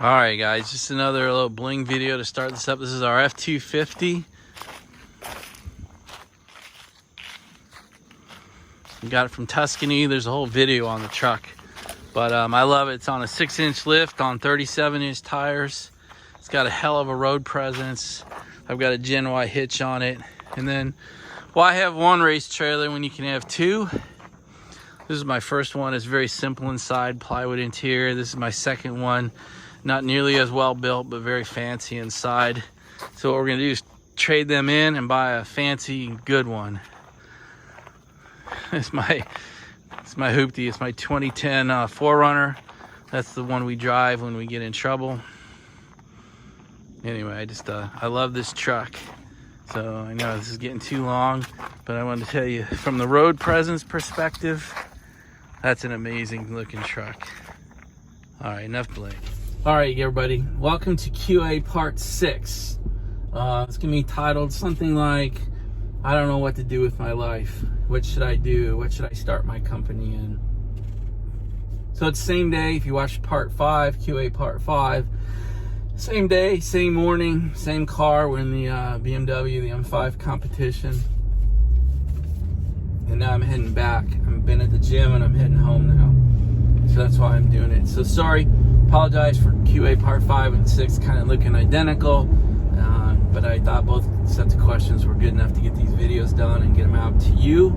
All right, guys, just another little bling video to start this up. This is our F-250. We got it from Tuscany. There's a whole video on the truck, but I love it. It's on a 6-inch lift on 37-inch tires. It's got a hell of a road presence. I've got a Gen Y hitch on it. And then, why have one race trailer when you can have two? This is my first one. It's very simple inside, plywood interior. This is my second one. Not nearly as well built, but very fancy inside. So what we're gonna do is trade them in and buy a fancy, good one. It's my hoopty. It's my 2010 4Runner. That's the one we drive when we get in trouble. Anyway, I love this truck. So I know this is getting too long, but I wanted to tell you from the road presence perspective, that's an amazing looking truck. All right, enough bling. All right, everybody, welcome to QA part 6. It's gonna be titled something like, I don't know what to do with my life. What should I do? What should I start my company in? So it's the same day. If you watch part 5, QA part 5, same day, same morning, same car. We're in the BMW, the M5 competition. And now I'm heading back. I've been at the gym and I'm heading home now. So that's why I'm doing it. So sorry, apologize for QA part 5 and 6 kind of looking identical. But I thought both sets of questions were good enough to get these videos done and get them out to you.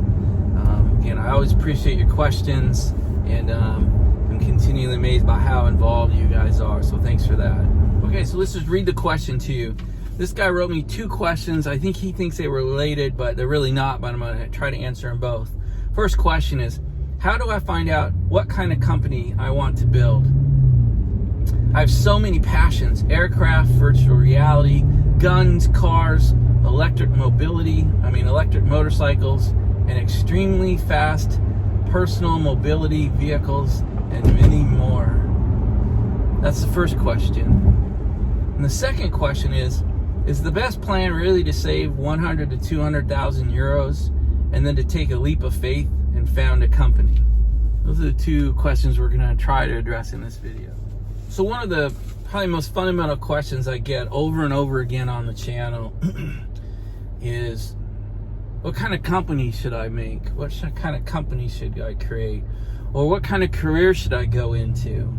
Again, I always appreciate your questions, and I'm continually amazed by how involved you guys are. So thanks for that. Okay, so let's just read the question to you. This guy wrote me 2 questions. I think he thinks they were related, but they're really not, but I'm gonna try to answer them both. First question is, how do I find out what kind of company I want to build? I have so many passions: aircraft, virtual reality, guns, cars, electric motorcycles, and extremely fast personal mobility vehicles, and many more. That's the first question. And the second question is the best plan really to save 100 to 200,000 euros and then to take a leap of faith and found a company? Those are the 2 questions we're gonna try to address in this video. So one of the probably most fundamental questions I get over and over again on the channel is, what kind of company should I make? What kind of company should I create? Or what kind of career should I go into?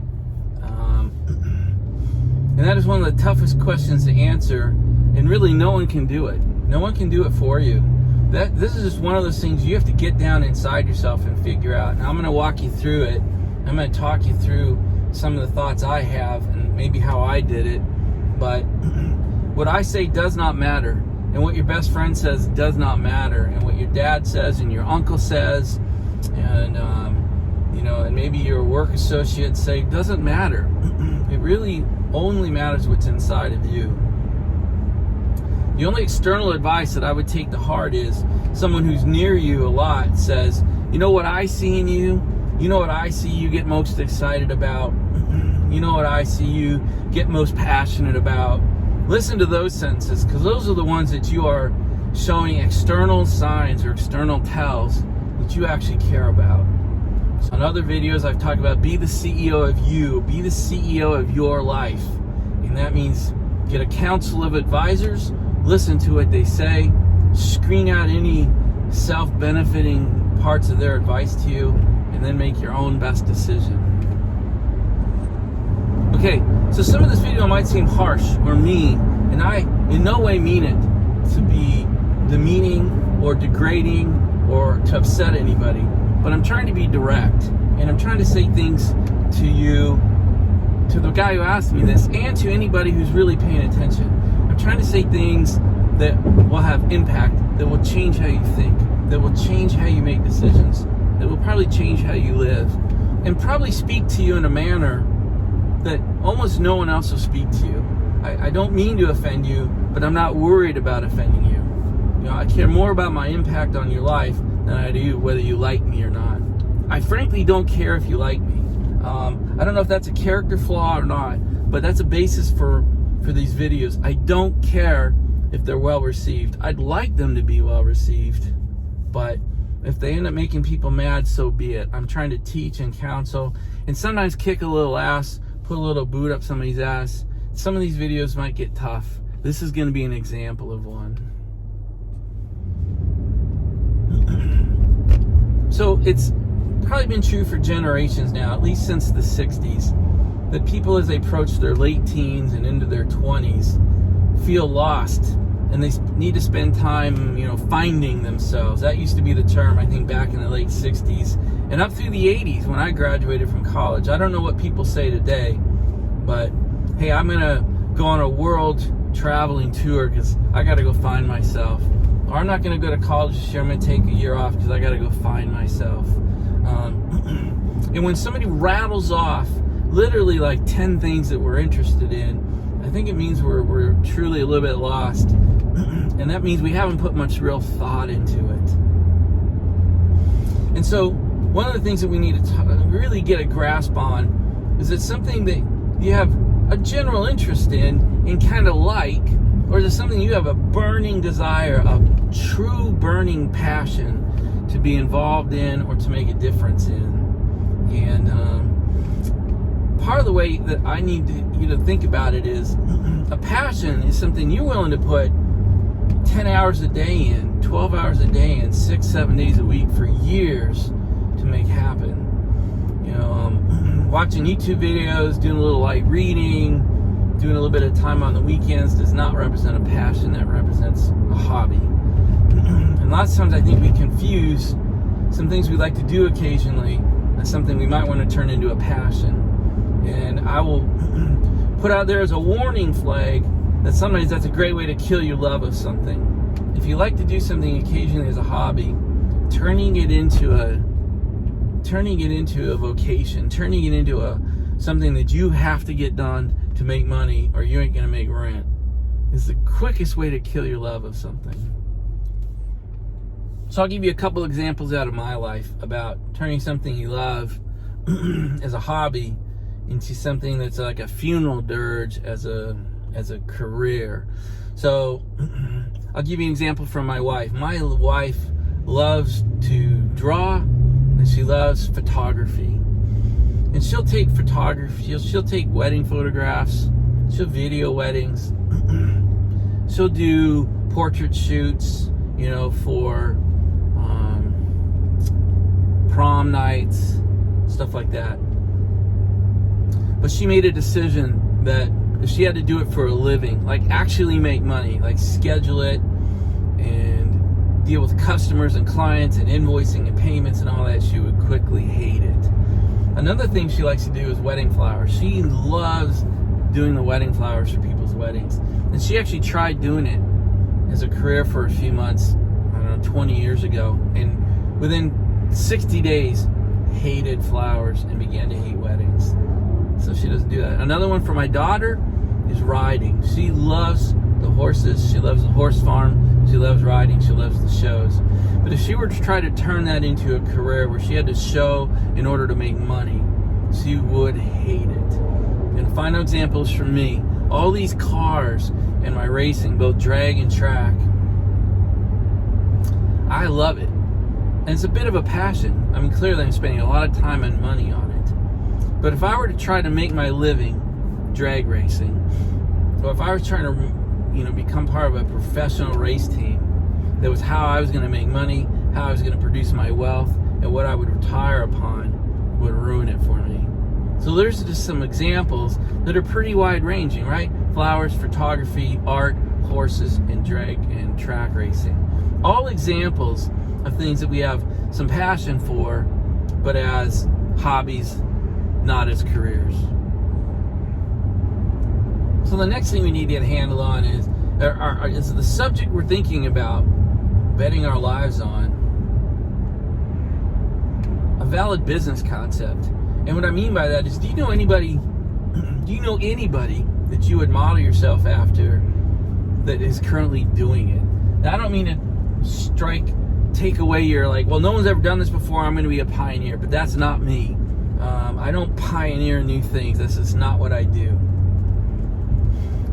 And that is one of the toughest questions to answer, and really no one can do it. No one can do it for you. This is just one of those things you have to get down inside yourself and figure out. And I'm gonna walk you through it. I'm gonna talk you through some of the thoughts I have and maybe how I did it. But what I say does not matter, and what your best friend says does not matter, and what your dad says and your uncle says, and and maybe your work associates say doesn't matter. It really only matters what's inside of you. The only external advice that I would take to heart is someone who's near you a lot says, you know what I see in you? You know what I see you get most excited about? You know what I see you get most passionate about? Listen to those sentences, because those are the ones that you are showing external signs or external tells that you actually care about. So in other videos, I've talked about be the CEO of you, be the CEO of your life. And that means get a council of advisors, listen to what they say, screen out any self-benefiting parts of their advice to you, and then make your own best decision. Okay, so some of this video might seem harsh or mean, and I in no way mean it to be demeaning or degrading or to upset anybody, but I'm trying to be direct, and I'm trying to say things to you, to the guy who asked me this, and to anybody who's really paying attention. I'm trying to say things that will have impact, that will change how you think, that will change how you make decisions, that will probably change how you live, and probably speak to you in a manner that almost no one else will speak to you. I don't mean to offend you, but I'm not worried about offending you. I care more about my impact on your life than I do whether you like me or not. I frankly don't care if you like me. I don't know if that's a character flaw or not, but that's a basis for these videos. I don't care if they're well received. I'd like them to be well received, but if they end up making people mad, so be it. I'm trying to teach and counsel and sometimes kick a little ass, put a little boot up somebody's ass. Some of these videos might get tough. This is going to be an example of one. So it's probably been true for generations now, at least since the 60s, that people as they approach their late teens and into their 20s feel lost, and they need to spend time, finding themselves. That used to be the term, I think, back in the late 60s and up through the 80s when I graduated from college. I don't know what people say today, but hey, I'm going to go on a world traveling tour because I got to go find myself. Or I'm not going to go to college this year. I'm going to take a year off because I got to go find myself. And when somebody rattles off literally like 10 things that we're interested in, I think it means we're truly a little bit lost. And that means we haven't put much real thought into it. And so one of the things that we need to really get a grasp on is it something that you have a general interest in and kind of like, or is it something you have a burning desire, a true burning passion to be involved in or to make a difference in? And part of the way that I need you to think about it is a passion is something you're willing to put 10 hours a day in, 12 hours a day in, 6-7 days a week for years to make happen. Watching YouTube videos, doing a little light reading, doing a little bit of time on the weekends does not represent a passion. That represents a hobby. And lots of times I think we confuse some things we like to do occasionally as something we might want to turn into a passion. And I will put out there as a warning flag that sometimes that's a great way to kill your love of something. If you like to do something occasionally as a hobby, turning it into a vocation, turning it into something that you have to get done to make money or you ain't gonna make rent, is the quickest way to kill your love of something. So I'll give you a couple examples out of my life about turning something you love as a hobby into something that's like a funeral dirge as a career. So I'll give you an example from my wife. My wife loves to draw and she loves photography. And she'll take photography, she'll take wedding photographs, she'll video weddings, she'll do portrait shoots, for prom nights, stuff like that. But she made a decision that if she had to do it for a living, like actually make money, like schedule it and deal with customers and clients and invoicing and payments and all that, she would quickly hate it. Another thing she likes to do is wedding flowers. She loves doing the wedding flowers for people's weddings. And she actually tried doing it as a career for a few months, 20 years ago. And within 60 days, hated flowers and began to hate weddings. So she doesn't do that. Another one for my daughter is riding. She loves the horses. She loves the horse farm. She loves riding. She loves the shows. But if she were to try to turn that into a career where she had to show in order to make money, she would hate it. And final examples from me. All these cars and my racing, both drag and track, I love it. And it's a bit of a passion. I mean, clearly I'm spending a lot of time and money on it. But if I were to try to make my living drag racing, or if I was trying to, become part of a professional race team, that was how I was going to make money, how I was going to produce my wealth, and what I would retire upon would ruin it for me. So there's just some examples that are pretty wide ranging, right? Flowers, photography, art, horses, and drag and track racing. All examples of things that we have some passion for, but as hobbies, not as careers. So the next thing we need to get a handle on is the subject we're thinking about betting our lives on a valid business concept. And what I mean by that is, do you know anybody that you would model yourself after that is currently doing it? Now, I don't mean to take away your no one's ever done this before, I'm going to be a pioneer, but that's not me. I don't pioneer new things. This is not what I do.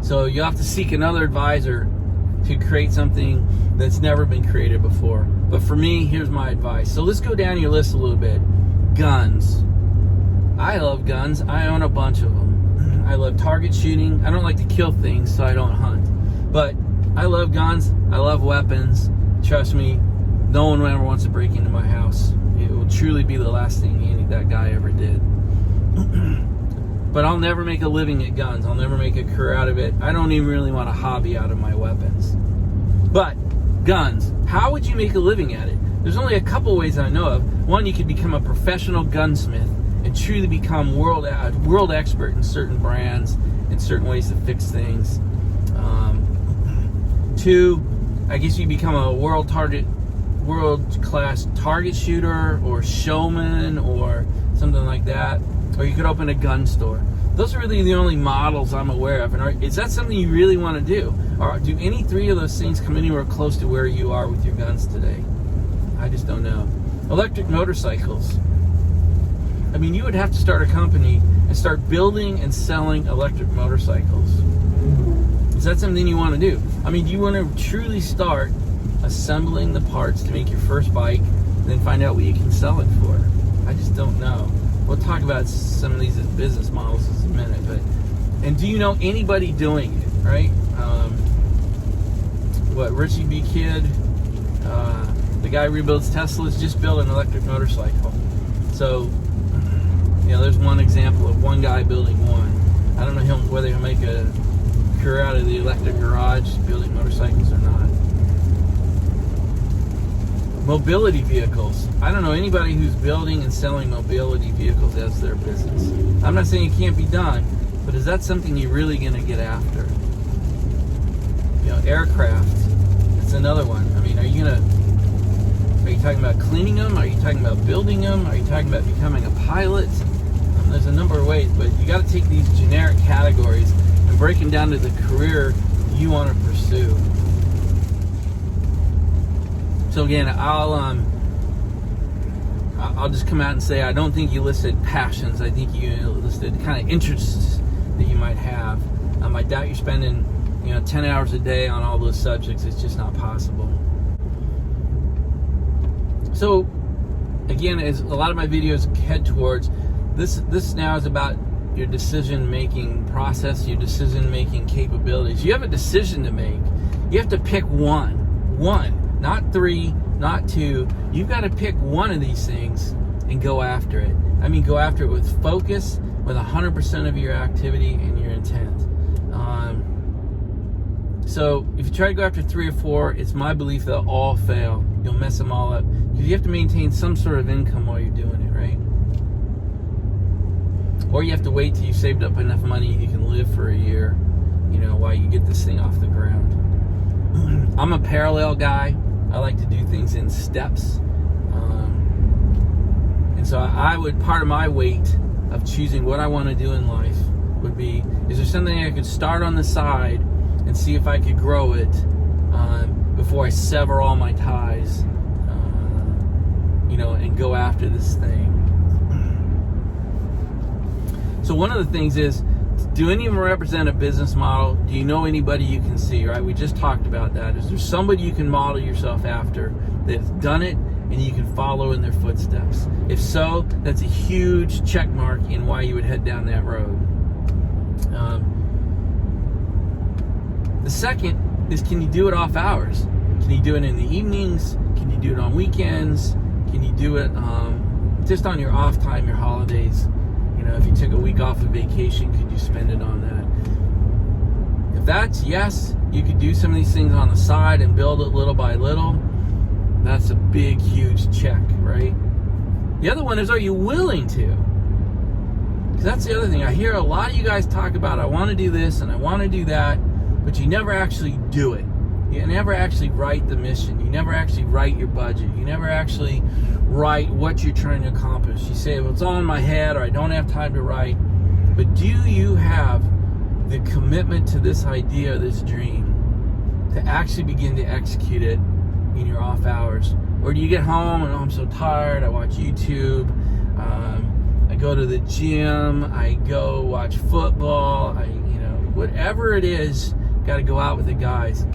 So you have to seek another advisor to create something that's never been created before. But for me, here's my advice. So let's go down your list a little bit. Guns. I love guns. I own a bunch of them. I love target shooting. I don't like to kill things, so I don't hunt. But I love guns. I love weapons. Trust me, no one ever wants to break into my house. It will truly be the last thing that guy ever did. But I'll never make a living at guns. I'll never make a career out of it. I don't even really want a hobby out of my weapons. But guns, how would you make a living at it? There's only a couple ways I know of. One, you could become a professional gunsmith and truly become world expert in certain brands and certain ways to fix things. Two, I guess you become a world-class target shooter or showman or something like that. Or you could open a gun store. Those are really the only models I'm aware of. And is that something you really want to do? Or do any three of those things come anywhere close to where you are with your guns today? I just don't know. Electric motorcycles. I mean, you would have to start a company and start building and selling electric motorcycles. Is that something you want to do? I mean, do you want to truly start assembling the parts to make your first bike, and then find out what you can sell it for? I just don't know. We'll talk about some of these as business models in a minute, and do you know anybody doing it, right? Richie B. Kidd, the guy who rebuilds Teslas, just built an electric motorcycle. So, there's one example of one guy building one. I don't know whether he'll make a career out of the electric garage building motorcycles or not. Mobility vehicles. I don't know anybody who's building and selling mobility vehicles as their business. I'm not saying it can't be done, but is that something you're really going to get after? Aircraft. That's another one. I mean, are you talking about cleaning them? Are you talking about building them? Are you talking about becoming a pilot? There's a number of ways, but you got to take these generic categories and break them down to the career you want to pursue. So again, I'll just come out and say I don't think you listed passions. I think you listed kind of interests that you might have. I doubt you're spending 10 hours a day on all those subjects. It's just not possible. So again, as a lot of my videos head towards, this now is about your decision-making process, your decision-making capabilities. You have a decision to make. You have to pick one, not three, not two. You've got to pick one of these things and go after it. I mean, go after it with focus, with 100% of your activity and your intent. So if you try to go after 3 or 4, it's my belief they'll all fail. You'll mess them all up because you have to maintain some sort of income while you're doing it, right? Or you have to wait till you've saved up enough money you can live for a year, while you get this thing off the ground. I'm a parallel guy. I like to do things in steps. And so part of my weight of choosing what I want to do in life would be, is there something I could start on the side and see if I could grow it before I sever all my ties, and go after this thing. So one of the things is, do any of them represent a business model? Do you know anybody you can see, right? We just talked about that. Is there somebody you can model yourself after that's done it and you can follow in their footsteps? If so, that's a huge check mark in why you would head down that road. The second is, can you do it off hours? Can you do it in the evenings? Can you do it on weekends? Can you do it just on your off time, your holidays? If you took a week off of vacation, could you spend it on that? If that's yes, you could do some of these things on the side and build it little by little. That's a big, huge check, right? The other one is, are you willing to? Because that's the other thing. I hear a lot of you guys talk about, I want to do this and I want to do that, but you never actually do it. You never actually write the mission. You never actually write your budget. You never actually write what you're trying to accomplish. You say, well, it's all in my head, or I don't have time to write. But do you have the commitment to this idea, this dream, to actually begin to execute it in your off hours? Or do you get home and, I'm so tired, I watch YouTube, I go to the gym, I go watch football, whatever it is, got to go out with the guys.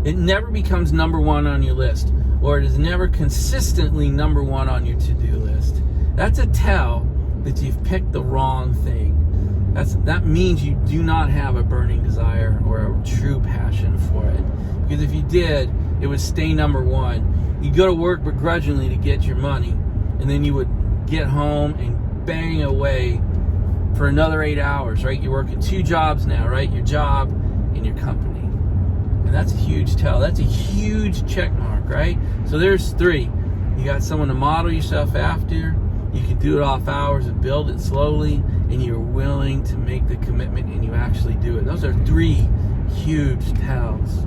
It never becomes number one on your list, or it is never consistently number one on your to-do list. That's a tell that you've picked the wrong thing. that means you do not have a burning desire or a true passion for it. Because if you did, it would stay number one. You go to work begrudgingly to get your money, and then you would get home and bang away for another 8 hours, right? You're working 2 jobs now, right? Your job and your company. And that's a huge tell. That's a huge check mark, right? So there's 3. You got someone to model yourself after. You can do it off hours and build it slowly, and you're willing to make the commitment and you actually do it. Those are 3 huge tells.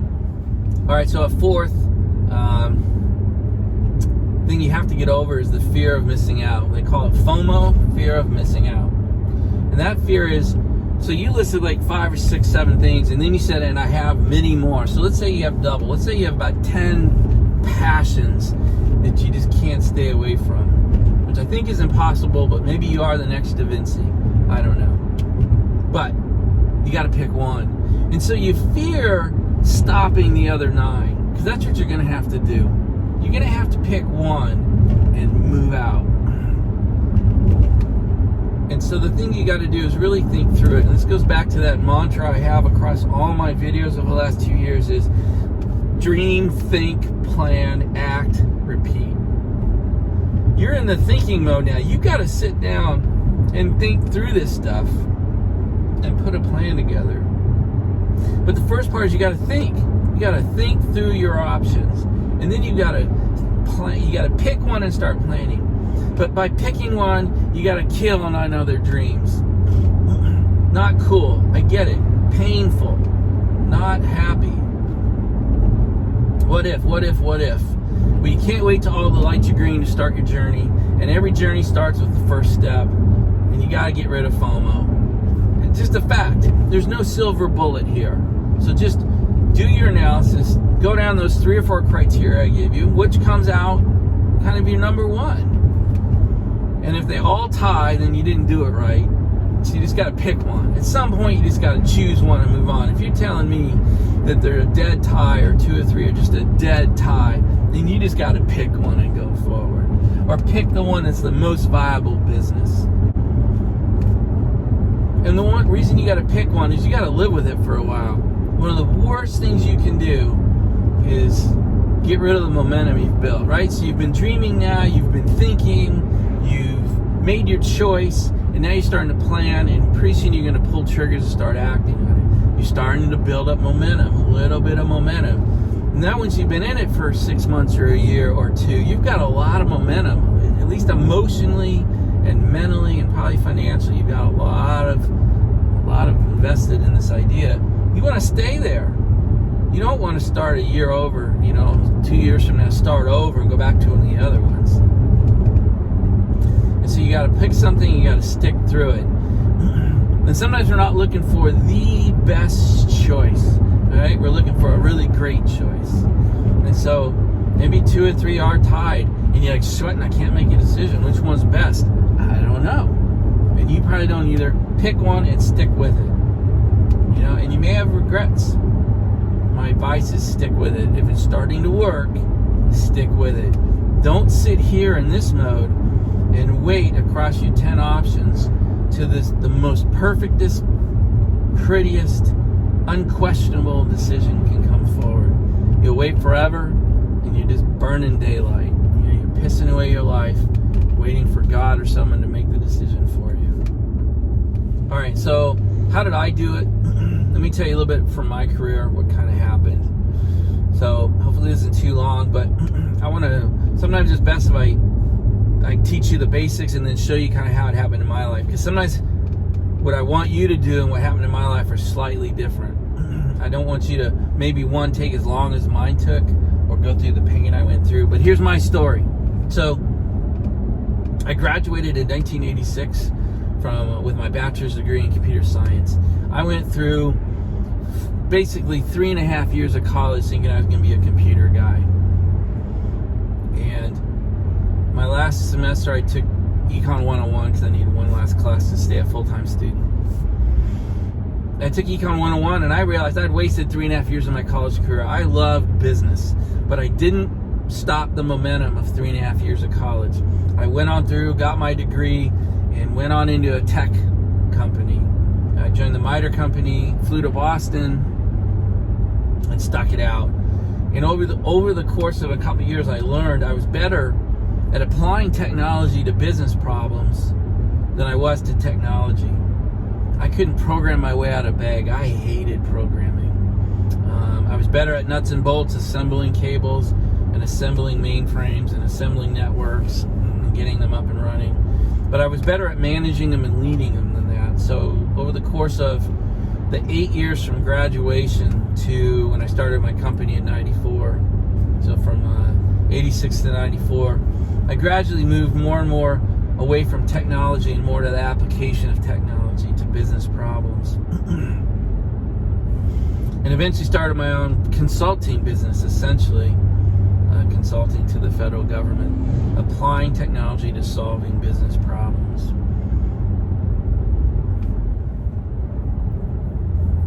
All right, so a 4th thing you have to get over is the fear of missing out. They call it FOMO, fear of missing out. And that fear is, so you listed like 5 or 6, 7 things, and then you said, and I have many more. So let's say you have double. Let's say you have about 10 passions that you just can't stay away from, which I think is impossible, but maybe you are the next Da Vinci. I don't know. But you got to pick one. And so you fear stopping the other 9, because that's what you're going to have to do. You're going to have to pick one and move out. And so the thing you got to do is really think through it. And this goes back to that mantra I have across all my videos over the last 2 years is dream, think, plan, act, repeat. You're in the thinking mode now. You got to sit down and think through this stuff and put a plan together. But the first part is you got to think. You got to think through your options. And then you got to plan. You got to pick one and start planning. But by picking one, you got to kill 9 other dreams. Not cool. I get it. Painful. Not happy. What if? What But you can't wait till all the lights are green to start your journey. And every journey starts with the first step. And you got to get rid of FOMO. It's just a fact. There's no silver bullet here. So just do your analysis. Go down those 3 or 4 criteria I gave you. Which comes out kind of your number 1. And if they all tie, then you didn't do it right. So you just got to pick one. At some point, you just got to choose one and move on. If you're telling me that they're a dead tie or 2 or 3 are just a dead tie, then you just got to pick one and go forward. Or pick the one that's the most viable business. And the one reason you got to pick one is you got to live with it for a while. One of the worst things you can do is get rid of the momentum you've built, right? So you've been dreaming now, you've been thinking, you've made your choice, and now you're starting to plan, and pretty soon you're going to pull triggers and start acting on it. You're starting to build up momentum, a little bit of momentum. Now once you've been in it for 6 months or a year or 2, you've got a lot of momentum, at least emotionally and mentally and probably financially. You've got a lot of invested in this idea. You want to stay there. You don't want to start a year over, 2 years from now, start over and go back to one of the other ones. And so you got to pick something, you got to stick through it. And sometimes we're not looking for the best choice, right? We're looking for a really great choice. And so maybe 2 or 3 are tied, and you're like sweating, I can't make a decision. Which one's best? I don't know. And you probably don't either. Pick one and stick with it. And you may have regrets. My advice is stick with it. If it's starting to work, stick with it. Don't sit here in this mode and wait across your 10 options to the most perfectest, prettiest, unquestionable decision can come forward. You'll wait forever, and you're just burning daylight. You're pissing away your life, waiting for God or someone to make the decision for you. All right, so how did I do it? Let me tell you a little bit from my career what kind of happened. So hopefully this isn't too long, but sometimes it's best if I teach you the basics and then show you kind of how it happened in my life. Because sometimes what I want you to do and what happened in my life are slightly different. I don't want you to maybe one take as long as mine took or go through the pain I went through. But here's my story. So I graduated in 1986 with my bachelor's degree in computer science. I went through basically 3.5 years of college thinking I was going to be a computer guy. And my last semester I took Econ 101 because I needed one last class to stay a full-time student. I took Econ 101 and I realized I'd wasted 3.5 years of my college career. I loved business, but I didn't stop the momentum of 3.5 years of college. I went on through, got my degree, and went on into a tech company. the miter company, flew to Boston, and stuck it out. And over the course of a couple of years, I learned I was better at applying technology to business problems than I was to technology. I couldn't program my way out of bed. I hated programming. I was better at nuts and bolts, assembling cables and assembling mainframes and assembling networks and getting them up and running. But I was better at managing them and leading them than that. So over the course of the 8 years from graduation to when I started my company in 94, so from 86 to 94, I gradually moved more and more away from technology and more to the application of technology to business problems. And eventually started my own consulting business, essentially consulting to the federal government, applying technology to solving business problems.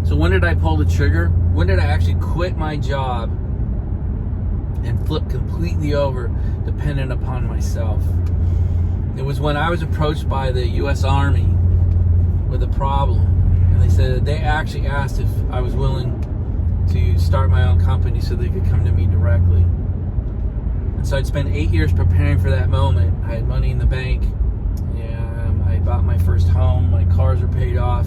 So when did I pull the trigger? When did I actually quit my job and flip completely over, dependent upon myself? It was when I was approached by the U.S. Army with a problem, and they said they actually asked if I was willing to start my own company so they could come to me directly. And so I'd spent 8 years preparing for that moment. I had money in the bank. I bought my first home. My cars were paid off.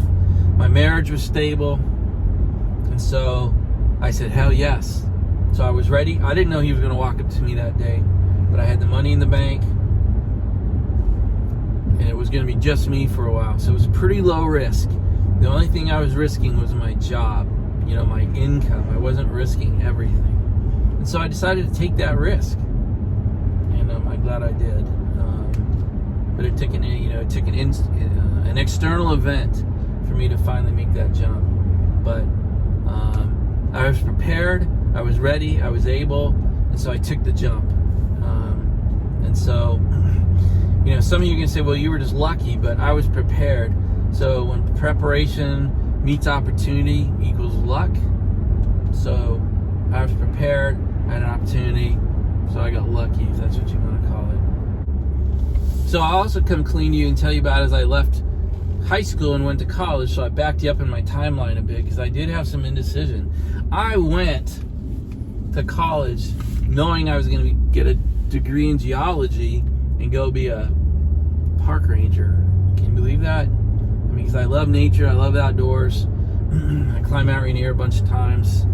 My marriage was stable. And so I said, hell yes. So I was ready. I didn't know he was going to walk up to me that day, but I had the money in the bank, and it was going to be just me for a while. So it was pretty low risk. The only thing I was risking was my job, my income. I wasn't risking everything. And so I decided to take that risk. And I'm glad I did. But it took an external event for me to finally make that jump. But I was prepared, I was ready, I was able, and so I took the jump. And so, some of you can say, well, you were just lucky, but I was prepared. So when preparation meets opportunity equals luck. So I was prepared, I had an opportunity, so I got lucky, if that's what you want to call it. So I'll also come clean to you and tell you about as I left high school and went to college, so I backed you up in my timeline a bit because I did have some indecision. I went to college knowing I was going to get a degree in geology and go be a park ranger. Can you believe that? Because I love nature, I love outdoors. I climbed Mount Rainier a bunch of times,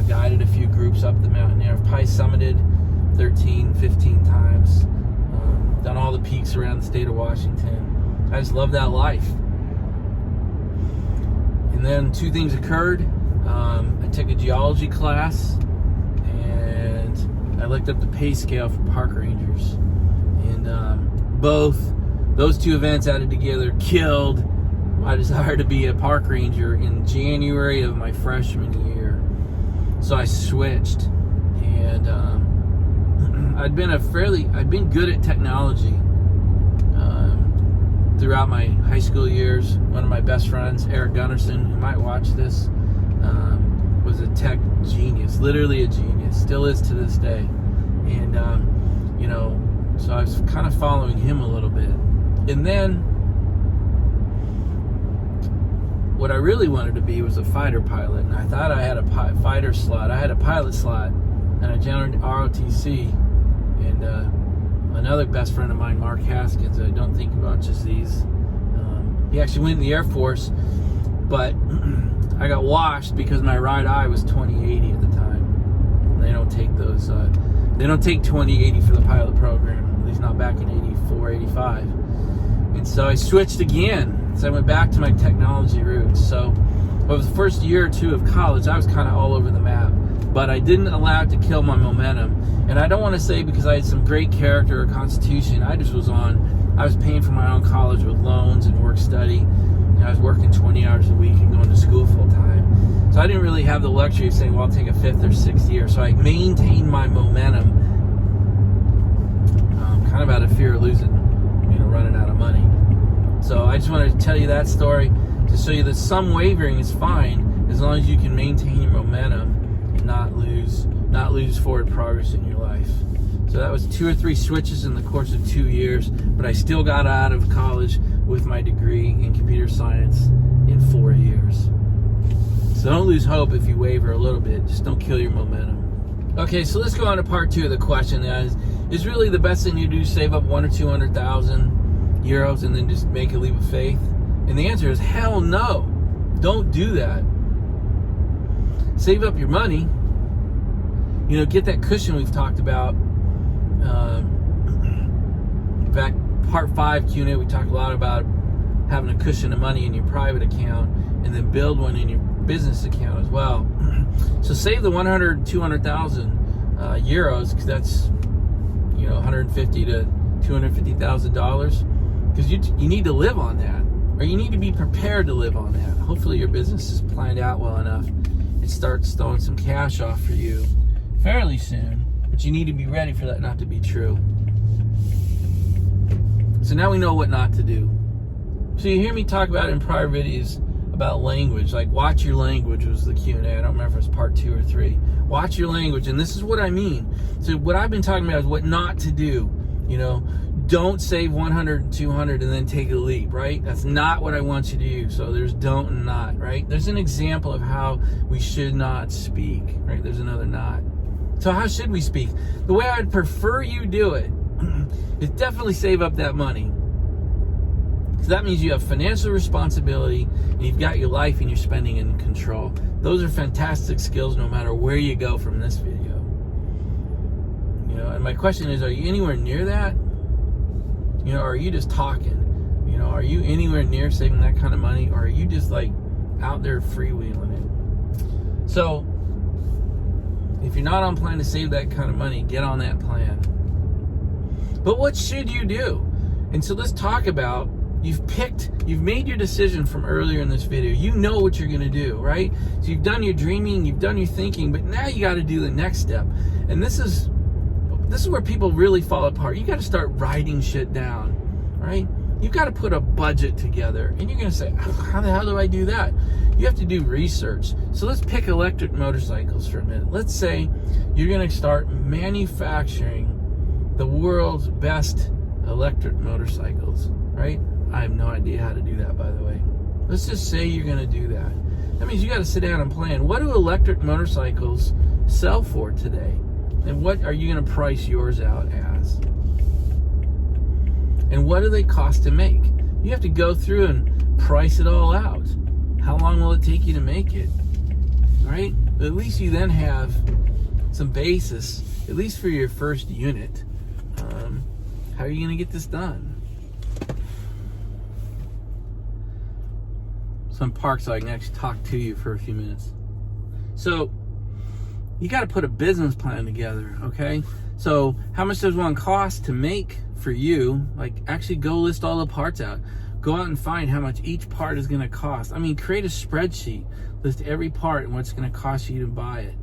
guided a few groups up the mountain there. I've probably summited 13, 15 times, done all the peaks around the state of Washington. I just love that life. And then two things occurred. I took a geology class, and I looked up the pay scale for park rangers. And both those two events added together killed my desire to be a park ranger in January of my freshman year. So I switched, and I'd been good at technology throughout my high school years. One of my best friends, Eric Gunnarsson, who might watch this, was a tech genius, literally a genius, still is to this day. And so I was kind of following him a little bit. And then what I really wanted to be was a fighter pilot, and I thought I had a fighter slot. I had a pilot slot, and I joined ROTC. And another best friend of mine, Mark Haskins, I don't think about just these. He actually went in the Air Force, but I got washed because my right eye was 20/80 at the time. They don't take those. They don't take 20/80 for the pilot program, at least not back in 84, 85. And so I switched again. So I went back to my technology roots. So over the first year or two of college, I was kind of all over the map, but I didn't allow it to kill my momentum. And I don't want to say because I had some great character or constitution. I was paying for my own college with loans and work study. And I was working 20 hours a week and going to school full time. So I didn't really have the luxury of saying, well, I'll take a fifth or sixth year. So I maintained my momentum, kind of out of fear of losing, running out of money. So I just wanted to tell you that story to show you that some wavering is fine as long as you can maintain your momentum and not lose forward progress in your life. So that was 2 or 3 switches in the course of 2 years, but I still got out of college with my degree in computer science in 4 years. So don't lose hope if you waver a little bit. Just don't kill your momentum. Okay, so let's go on to part 2 of the question. Is really the best thing you do save up 100,000 or 200,000 euros and then just make a leap of faith? And the answer is hell no. Don't do that. Save up your money. You know, get that cushion we've talked about. In fact, part 5 Q&A, we talk a lot about having a cushion of money in your private account and then build one in your business account as well. So save the 100,000, 200,000 euros, because that's, you know, 150 to 250,000 dollars, because you need to live on that, or you need to be prepared to live on that. Hopefully your business is planned out well enough. It starts throwing some cash off for you fairly soon, but you need to be ready for that not to be true. So now we know what not to do. So you hear me talk about in prior videos about language, like watch your language was the Q&A. I don't remember if it's part 2 or 3. Watch your language, and this is what I mean. So what I've been talking about is what not to do. You know, don't save 100 and 200 and then take a leap, right? That's not what I want you to do. So there's don't and not, right? There's an example of how we should not speak, right? There's another not. So how should we speak? The way I'd prefer you do it is definitely save up that money. So that means you have financial responsibility and you've got your life and your spending in control. Those are fantastic skills no matter where you go from this video. You know, and my question is, are you anywhere near that? You know, or are you just talking? You know, are you anywhere near saving that kind of money, or are you just like out there freewheeling it? So if you're not on plan to save that kind of money, get on that plan. But what should you do? And so let's talk about, you've made your decision from earlier in this video. You know what you're going to do, right? So you've done your dreaming, you've done your thinking, but now you got to do the next step. And this is where people really fall apart. You got to start writing shit down, right? You've got to put a budget together. And you're going to say, how the hell do I do that? You have to do research. So let's pick electric motorcycles for a minute. Let's say you're going to start manufacturing the world's best electric motorcycles, right? I have no idea how to do that, by the way. Let's just say you're going to do that. That means you got to sit down and plan. What do electric motorcycles sell for today? And what are you going to price yours out as? And what do they cost to make? You have to go through and price it all out. How long will it take you to make it? Right? But at least you then have some basis, at least for your first unit. How are you going to get this done? Some park so I can actually talk to you for a few minutes. So you got to put a business plan together, okay? So how much does one cost to make for you? Like, actually go list all the parts out. Go out and find how much each part is going to cost. I mean, create a spreadsheet. List every part and what it's going to cost you to buy it.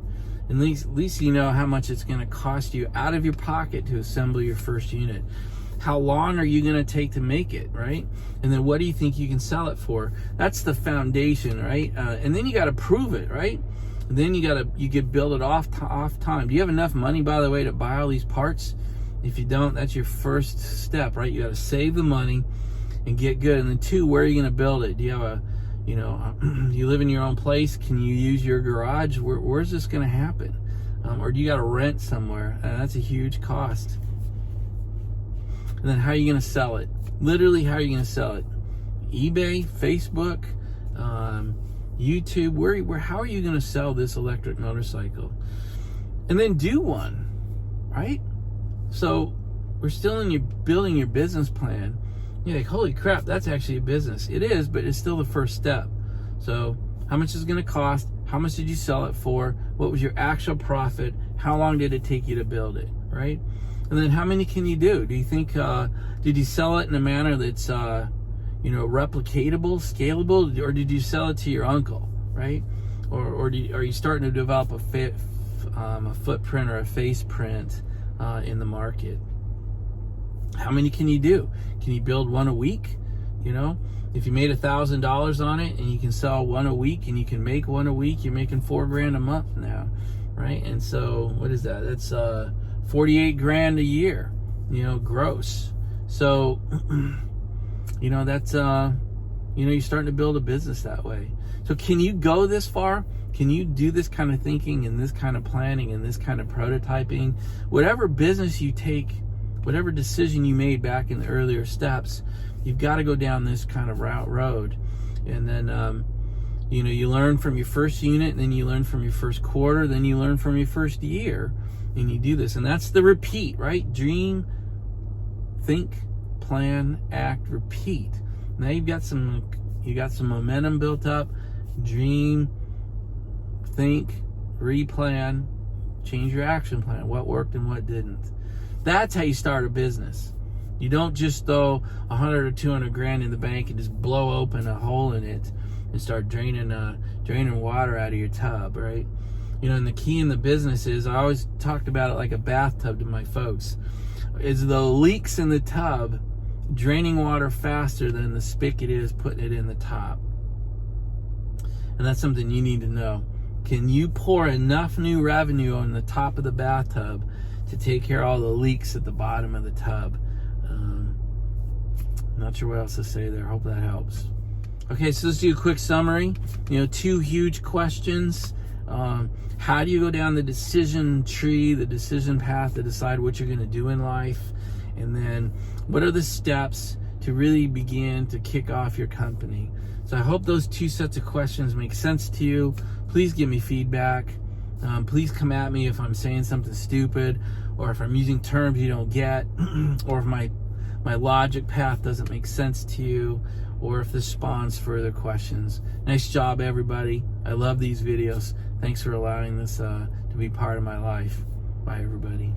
At least you know how much it's going to cost you out of your pocket to assemble your first unit. How long are you going to take to make it, right? And then what do you think you can sell it for? That's the foundation, right? And then you got to prove it, right? And then you could build it off time. Do you have enough money, by the way, to buy all these parts? If you don't, that's your first step, right? You got to save the money and get good. And then 2, where are you going to build it? Do you have you live in your own place? Can you use your garage? Where's this going to happen? Or do you got to rent somewhere? That's a huge cost. And then how are you going to sell it? Literally, how are you going to sell it? eBay, Facebook, YouTube. How are you going to sell this electric motorcycle? And then do one, right? So we're still in building your business plan. You're like, holy crap, that's actually a business. It is, but it's still the first step. So how much is it going to cost? How much did you sell it for? What was your actual profit? How long did it take you to build it, right? And then how many can you do? Do you think, did you sell it in a manner that's, replicatable, scalable, or did you sell it to your uncle, right? Or are you starting to develop a footprint or a face print in the market? How many can you do? Can you build one a week? You know, if you made $1,000 on it and you can sell one a week and you can make one a week, you're making $4,000 a month now, right? And so what is that? That's $48,000 a year, gross. So, that's you're starting to build a business that way. So can you go this far? Can you do this kind of thinking and this kind of planning and this kind of prototyping? Whatever business you take, whatever decision you made back in the earlier steps, you've got to go down this kind of road. And then, you learn from your first unit, and then you learn from your first quarter, then you learn from your first year, and you do this. And that's the repeat, right? Dream, think, plan, act, repeat. Now you got some momentum built up. Dream, think, replan, change your action plan. What worked and what didn't. That's how you start a business. You don't just throw 100 or 200 grand in the bank and just blow open a hole in it and start draining water out of your tub, right? And the key in the business is, I always talked about it like a bathtub to my folks, is the leaks in the tub draining water faster than the spigot is putting it in the top. And that's something you need to know. Can you pour enough new revenue on the top of the bathtub to take care of all the leaks at the bottom of the tub? Not sure what else to say there. Hope that helps. Okay, so let's do a quick summary. 2 huge questions. How do you go down the decision tree, the decision path to decide what you're going to do in life? And then what are the steps to really begin to kick off your company? So I hope those 2 sets of questions make sense to you. Please give me feedback. Please come at me if I'm saying something stupid, or if I'm using terms you don't get, or if my logic path doesn't make sense to you, or if this spawns further questions. Nice job, everybody. I love these videos. Thanks for allowing this to be part of my life. Bye, everybody.